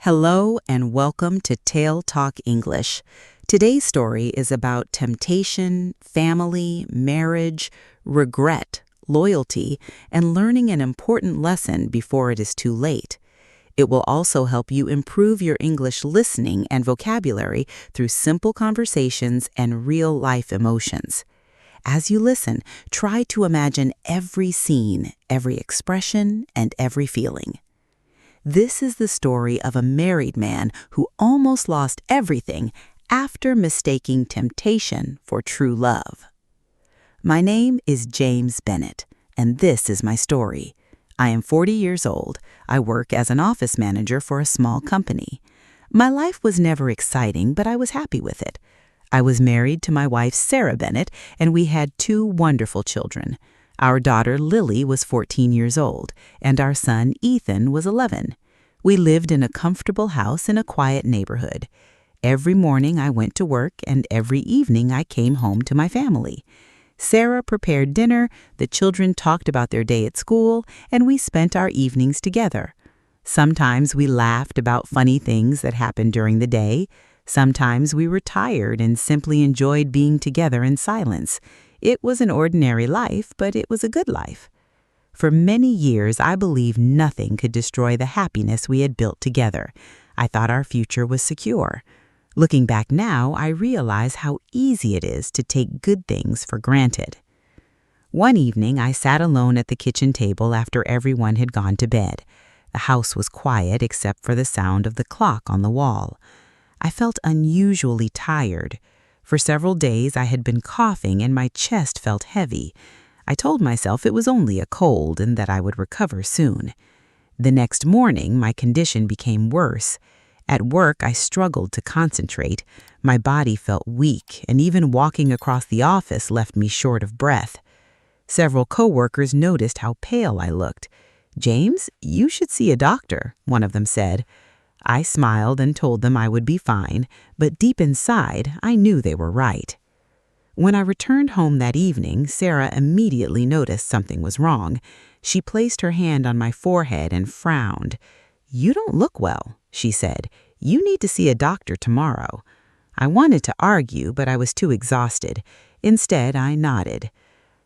Hello and welcome to TaleTalk English. Today's story is about temptation, family, marriage, regret, loyalty, and learning an important lesson before it is too late. It will also help you improve your English listening and vocabulary through simple conversations and real-life emotions. As you listen, try to imagine every scene, every expression, and every feeling. This is the story of a married man who almost lost everything after mistaking temptation for true love. My name is James Bennett, and this is my story. I am 40 years old. I work as an office manager for a small company. My life was never exciting, but I was happy with it. I was married to my wife, Sarah Bennett, and we had two wonderful children. Our daughter, Lily, was 14 years old, and our son, Ethan, was 11. We lived in a comfortable house in a quiet neighborhood. Every morning I went to work, and every evening I came home to my family. Sarah prepared dinner, the children talked about their day at school, and we spent our evenings together. Sometimes we laughed about funny things that happened during the day. Sometimes we were tired and simply enjoyed being together in silence. It was an ordinary life, but it was a good life. For many years, I believed nothing could destroy the happiness we had built together. I thought our future was secure. Looking back now, I realize how easy it is to take good things for granted. One evening, I sat alone at the kitchen table after everyone had gone to bed. The house was quiet except for the sound of the clock on the wall. I felt unusually tired. For several days I had been coughing and my chest felt heavy. I told myself it was only a cold and that I would recover soon. The next morning my condition became worse. At work I struggled to concentrate. My body felt weak, and even walking across the office left me short of breath. Several coworkers noticed how pale I looked. "James, you should see a doctor," one of them said. I smiled and told them I would be fine, but deep inside, I knew they were right. When I returned home that evening, Sarah immediately noticed something was wrong. She placed her hand on my forehead and frowned. "You don't look well," she said. "You need to see a doctor tomorrow." I wanted to argue, but I was too exhausted. Instead, I nodded.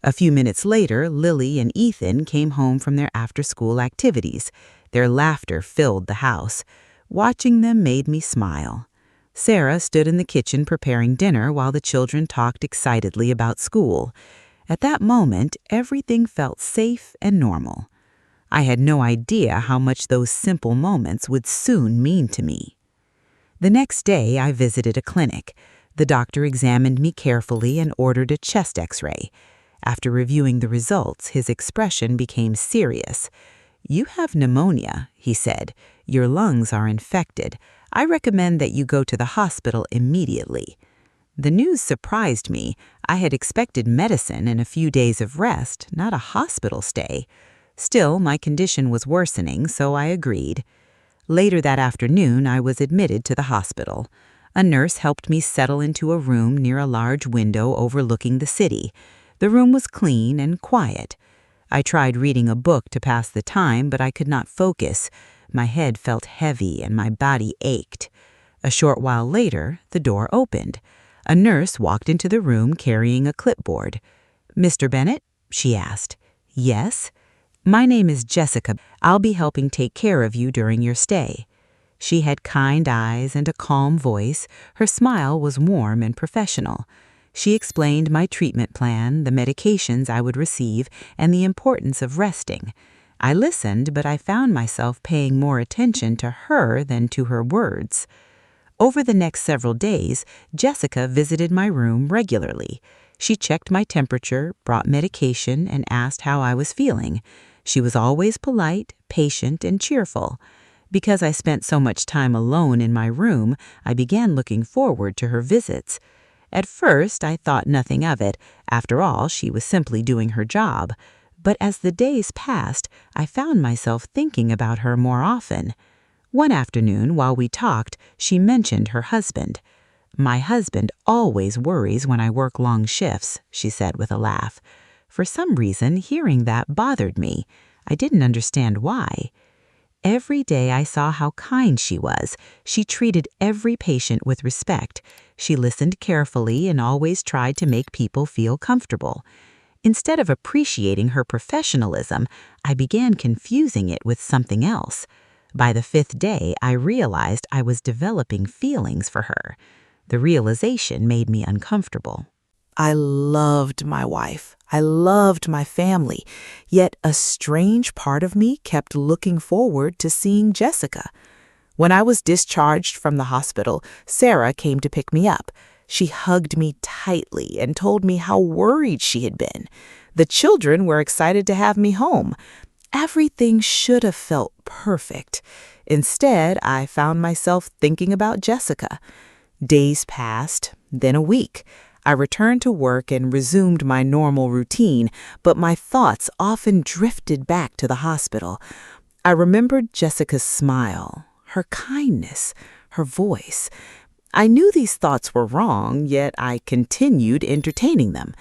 A few minutes later, Lily and Ethan came home from their after-school activities. Their laughter filled the house. Watching them made me smile. Sarah stood in the kitchen preparing dinner while the children talked excitedly about school. At that moment, everything felt safe and normal. I had no idea how much those simple moments would soon mean to me. The next day, I visited a clinic. The doctor examined me carefully and ordered a chest X-ray. After reviewing the results, his expression became serious. "You have pneumonia," he said. "Your lungs are infected. I recommend that you go to the hospital immediately." The news surprised me. I had expected medicine and a few days of rest, not a hospital stay. Still, my condition was worsening, so I agreed. Later that afternoon, I was admitted to the hospital. A nurse helped me settle into a room near a large window overlooking the city. The room was clean and quiet. I tried reading a book to pass the time, but I could not focus. My head felt heavy and my body ached. A short while later, the door opened. A nurse walked into the room carrying a clipboard. "Mr. Bennett?" she asked. "Yes." "My name is Jessica. I'll be helping take care of you during your stay." She had kind eyes and a calm voice. Her smile was warm and professional. She explained my treatment plan, the medications I would receive, and the importance of resting. I listened, but I found myself paying more attention to her than to her words. Over the next several days, Jessica visited my room regularly. She checked my temperature, brought medication, and asked how I was feeling. She was always polite, patient, and cheerful. Because I spent so much time alone in my room, I began looking forward to her visits. At first, I thought nothing of it. After all, she was simply doing her job. But as the days passed, I found myself thinking about her more often. One afternoon, while we talked, she mentioned her husband. "My husband always worries when I work long shifts," she said with a laugh. For some reason, hearing that bothered me. I didn't understand why. Every day I saw how kind she was. She treated every patient with respect. She listened carefully and always tried to make people feel comfortable. Instead of appreciating her professionalism, I began confusing it with something else. By the 5th day, I realized I was developing feelings for her. The realization made me uncomfortable. I loved my wife. I loved my family. Yet a strange part of me kept looking forward to seeing Jessica. When I was discharged from the hospital, Sarah came to pick me up. She hugged me tightly and told me how worried she had been. The children were excited to have me home. Everything should have felt perfect. Instead, I found myself thinking about Jessica. Days passed, then a week. I returned to work and resumed my normal routine, but my thoughts often drifted back to the hospital. I remembered Jessica's smile, her kindness, her voice. I knew these thoughts were wrong, yet I continued entertaining them.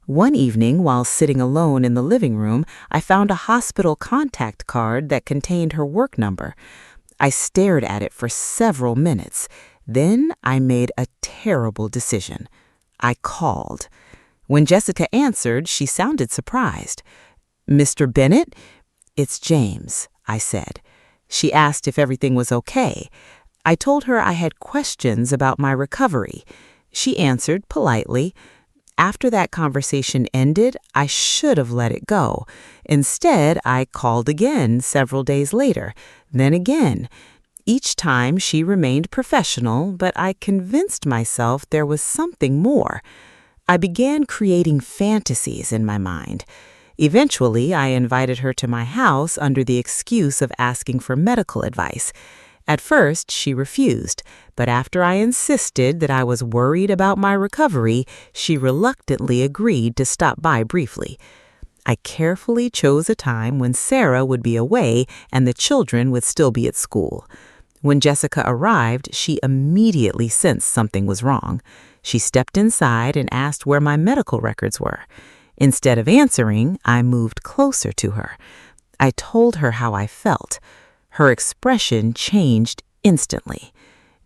One evening, while sitting alone in the living room, I found a hospital contact card that contained her work number. I stared at it for several minutes. Then I made a terrible decision. I called. When Jessica answered, she sounded surprised. "Mr. Bennett?" "It's James," I said. She asked if everything was okay. I told her I had questions about my recovery. She answered politely. After that conversation ended, I should have let it go. Instead, I called again several days later, then again. Each time she remained professional, but I convinced myself there was something more. I began creating fantasies in my mind. Eventually, I invited her to my house under the excuse of asking for medical advice. At first, she refused, but after I insisted that I was worried about my recovery, she reluctantly agreed to stop by briefly. I carefully chose a time when Sarah would be away and the children would still be at school. When Jessica arrived, she immediately sensed something was wrong. She stepped inside and asked where my medical records were. Instead of answering, I moved closer to her. I told her how I felt. Her expression changed instantly.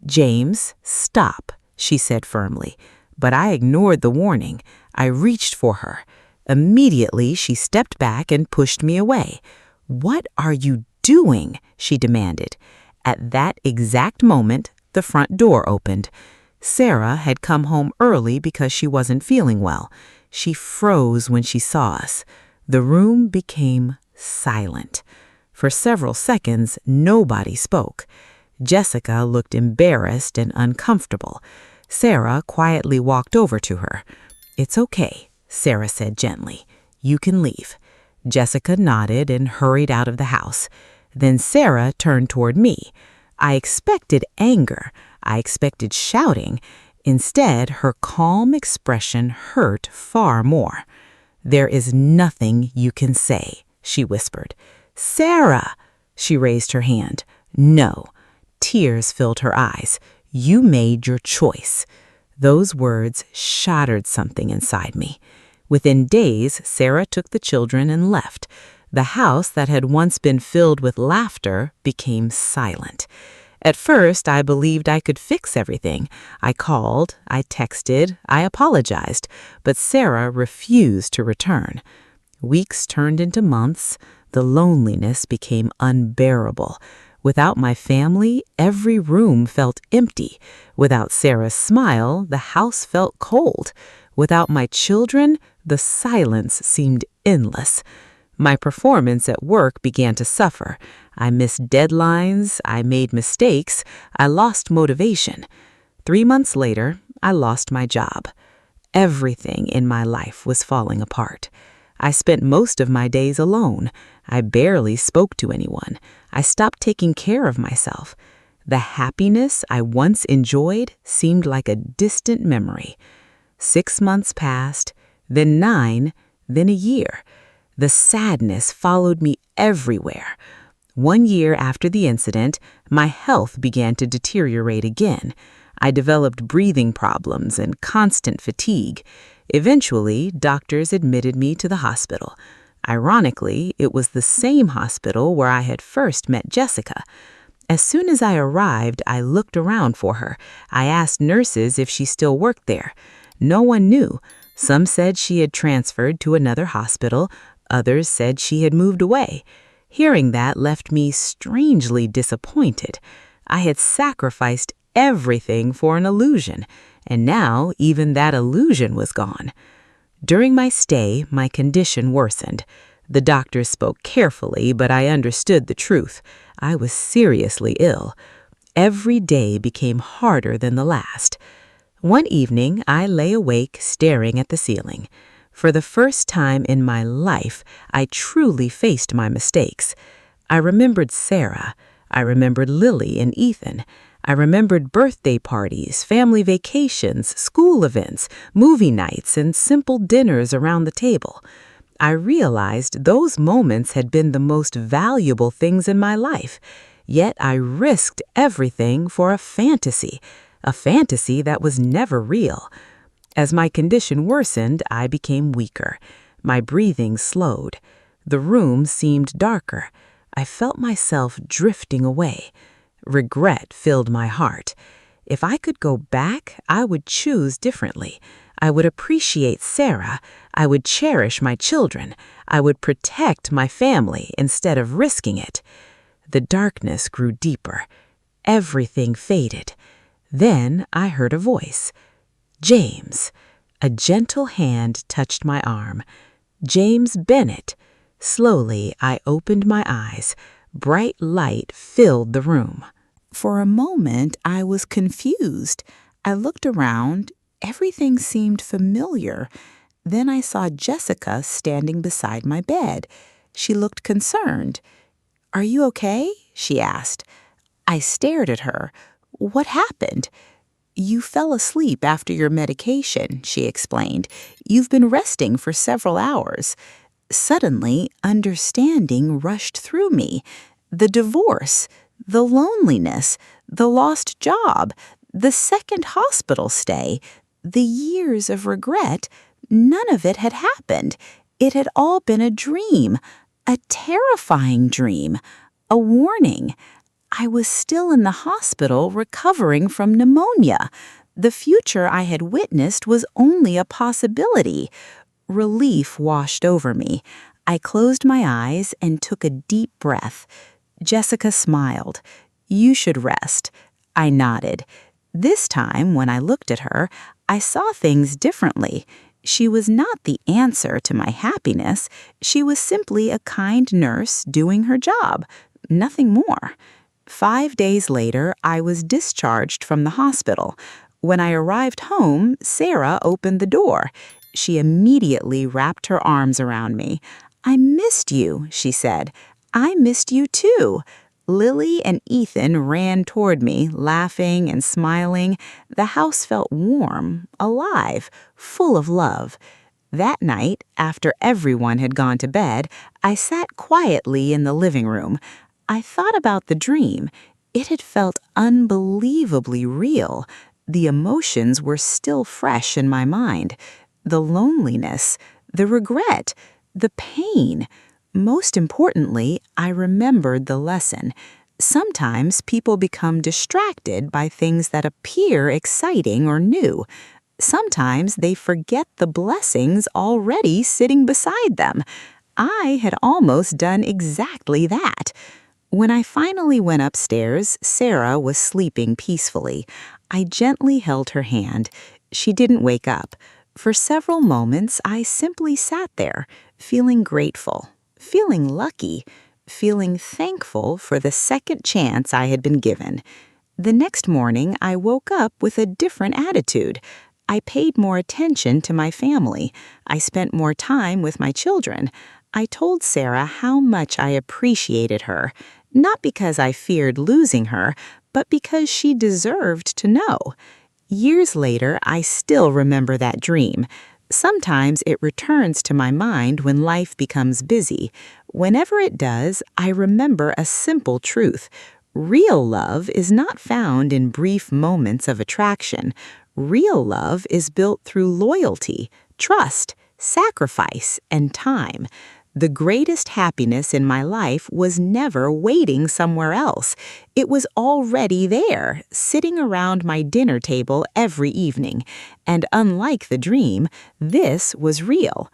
"James, stop," she said firmly. But I ignored the warning. I reached for her. Immediately, she stepped back and pushed me away. "What are you doing?" she demanded. At that exact moment, the front door opened. Sarah had come home early because she wasn't feeling well. She froze when she saw us. The room became silent. For several seconds, nobody spoke. Jessica looked embarrassed and uncomfortable. Sarah quietly walked over to her. "It's okay," Sarah said gently. "You can leave." Jessica nodded and hurried out of the house. Then Sarah turned toward me. I expected anger. I expected shouting. Instead, her calm expression hurt far more. "There is nothing you can say," she whispered. "Sarah!" She raised her hand. "No." Tears filled her eyes. "You made your choice." Those words shattered something inside me. Within days, Sarah took the children and left. The house that had once been filled with laughter became silent. At first, I believed I could fix everything. I called, I texted, I apologized, but Sarah refused to return. Weeks turned into months. The loneliness became unbearable. Without my family, every room felt empty. Without Sarah's smile, the house felt cold. Without my children, the silence seemed endless. My performance at work began to suffer. I missed deadlines, I made mistakes, I lost motivation. 3 months later, I lost my job. Everything in my life was falling apart. I spent most of my days alone. I barely spoke to anyone. I stopped taking care of myself. The happiness I once enjoyed seemed like a distant memory. 6 months passed, then 9, then a year. The sadness followed me everywhere. 1 year after the incident, my health began to deteriorate again. I developed breathing problems and constant fatigue. Eventually, doctors admitted me to the hospital. Ironically, it was the same hospital where I had first met Jessica. As soon as I arrived, I looked around for her. I asked nurses if she still worked there. No one knew. Some said she had transferred to another hospital. Others said she had moved away. Hearing that left me strangely disappointed. I had sacrificed everything for an illusion, and now even that illusion was gone. During my stay, my condition worsened. The doctors spoke carefully, but I understood the truth. I was seriously ill. Every day became harder than the last. One evening, I lay awake staring at the ceiling. For the first time in my life, I truly faced my mistakes. I remembered Sarah. I remembered Lily and Ethan. I remembered birthday parties, family vacations, school events, movie nights, and simple dinners around the table. I realized those moments had been the most valuable things in my life, yet I risked everything for a fantasy that was never real. As my condition worsened, I became weaker. My breathing slowed. The room seemed darker. I felt myself drifting away. Regret filled my heart. If I could go back, I would choose differently. I would appreciate Sarah. I would cherish my children. I would protect my family instead of risking it. The darkness grew deeper. Everything faded. Then I heard a voice. James. A gentle hand touched my arm. James Bennett. Slowly, I opened my eyes. Bright light filled the room. For a moment, I was confused. I looked around. Everything seemed familiar. Then I saw Jessica standing beside my bed. She looked concerned. "Are you okay?" she asked. I stared at her. "What happened?" "You fell asleep after your medication," she explained. "You've been resting for several hours." Suddenly, understanding rushed through me. The divorce, the loneliness, the lost job, the second hospital stay, the years of regret, none of it had happened. It had all been a dream, a terrifying dream, a warning. I was still in the hospital recovering from pneumonia. The future I had witnessed was only a possibility. Relief washed over me. I closed my eyes and took a deep breath. Jessica smiled. "You should rest." I nodded. This time, when I looked at her, I saw things differently. She was not the answer to my happiness. She was simply a kind nurse doing her job. Nothing more. 5 days later, I was discharged from the hospital. When I arrived home, Sarah opened the door. She immediately wrapped her arms around me. "I missed you," she said. "I missed you too." Lily and Ethan ran toward me, laughing and smiling. The house felt warm, alive, full of love. That night, after everyone had gone to bed, I sat quietly in the living room. I thought about the dream. It had felt unbelievably real. The emotions were still fresh in my mind. The loneliness, the regret, the pain. Most importantly, I remembered the lesson. Sometimes people become distracted by things that appear exciting or new. Sometimes they forget the blessings already sitting beside them. I had almost done exactly that. When I finally went upstairs, Sarah was sleeping peacefully. I gently held her hand. She didn't wake up. For several moments, I simply sat there, feeling grateful, feeling lucky, feeling thankful for the second chance I had been given. The next morning, I woke up with a different attitude. I paid more attention to my family. I spent more time with my children. I told Sarah how much I appreciated her, not because I feared losing her, but because she deserved to know. Years later, I still remember that dream. Sometimes it returns to my mind when life becomes busy. Whenever it does, I remember a simple truth. Real love is not found in brief moments of attraction. Real love is built through loyalty, trust, sacrifice, and time. The greatest happiness in my life was never waiting somewhere else. It was already there, sitting around my dinner table every evening. And unlike the dream, this was real.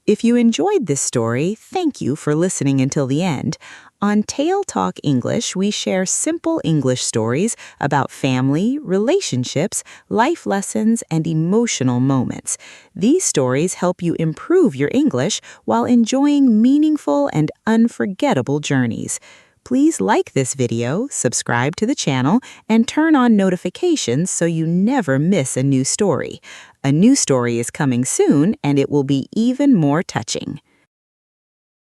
If you enjoyed this story, thank you for listening until the end. On TaleTalk English, we share simple English stories about family, relationships, life lessons, and emotional moments. These stories help you improve your English while enjoying meaningful and unforgettable journeys. Please like this video, subscribe to the channel, and turn on notifications so you never miss a new story. A new story is coming soon, and it will be even more touching.